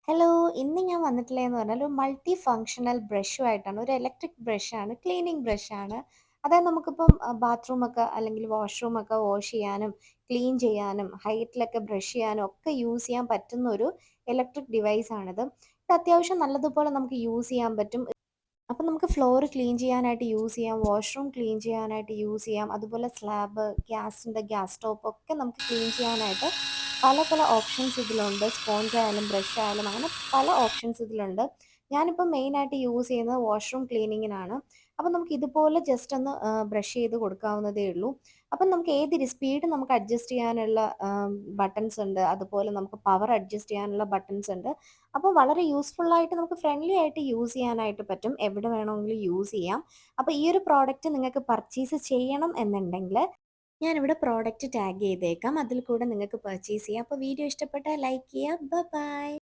Hello, ഇന്ന് ഞാൻ വന്നിട്ടുള്ളതെന്ന് പറഞ്ഞാൽ ഒരു മൾട്ടി ഫങ്ഷണൽ ബ്രഷുമായിട്ടാണ്. ഒരു ഇലക്ട്രിക് ബ്രഷാണ്, ക്ലീനിങ് ബ്രഷാണ്. അതായത് നമുക്കിപ്പം ബാത്റൂമൊക്കെ അല്ലെങ്കിൽ വാഷ്റൂമൊക്കെ വാഷ് ചെയ്യാനും ക്ലീൻ ചെയ്യാനും ഹൈറ്റിലൊക്കെ ബ്രഷ് ചെയ്യാനും ഒക്കെ യൂസ് ചെയ്യാൻ പറ്റുന്ന ഒരു ഇലക്ട്രിക് ഡിവൈസാണിത്. ഇത് അത്യാവശ്യം നല്ലതുപോലെ നമുക്ക് യൂസ് ചെയ്യാൻ പറ്റും. അപ്പം നമുക്ക് ഫ്ലോർ ക്ലീൻ ചെയ്യാനായിട്ട് യൂസ് ചെയ്യാം, വാഷ്റൂം ക്ലീൻ ചെയ്യാനായിട്ട് യൂസ് ചെയ്യാം, അതുപോലെ സ്ലാബ്, ഗ്യാസ് സ്റ്റോപ്പ് ഒക്കെ നമുക്ക് ക്ലീൻ ചെയ്യാനായിട്ട് പല പല ഓപ്ഷൻസ് ഇതിലുണ്ട്. സ്പോഞ്ച് ആയാലും ബ്രഷ് ആയാലും അങ്ങനെ പല ഓപ്ഷൻസ് ഇതിലുണ്ട്. ഞാനിപ്പോൾ മെയിനായിട്ട് യൂസ് ചെയ്യുന്നത് വാഷ്റൂം ക്ലീനിങ്ങിനാണ്. അപ്പം നമുക്ക് ഇതുപോലെ ജസ്റ്റ് ഒന്ന് ബ്രഷ് ചെയ്ത് കൊടുക്കാവുന്നതേ ഉള്ളൂ. അപ്പം നമുക്ക് ഏത് സ്പീഡ് നമുക്ക് അഡ്ജസ്റ്റ് ചെയ്യാനുള്ള ബട്ടൺസ് ഉണ്ട്, അതുപോലെ നമുക്ക് പവർ അഡ്ജസ്റ്റ് ചെയ്യാനുള്ള ബട്ടൺസ് ഉണ്ട്. അപ്പോൾ വളരെ യൂസ്ഫുൾ ആയിട്ട് നമുക്ക് ഫ്രണ്ട്ലി ആയിട്ട് യൂസ് ചെയ്യാനായിട്ട് പറ്റും. എവിടെ വേണമെങ്കിലും യൂസ് ചെയ്യാം. അപ്പോൾ ഈ ഒരു പ്രോഡക്റ്റ് നിങ്ങൾക്ക് പർച്ചേസ് ചെയ്യണം എന്നുണ്ടെങ്കിൽ ഞാനിവിടെ പ്രോഡക്റ്റ് ടാഗ് ചെയ്തേക്കാം. അതിൽ കൂടെ നിങ്ങൾക്ക് പർച്ചേസ് ചെയ്യാം. അപ്പോൾ വീഡിയോ ഇഷ്ടപ്പെട്ടാൽ ലൈക്ക് ചെയ്യുക. ബൈ.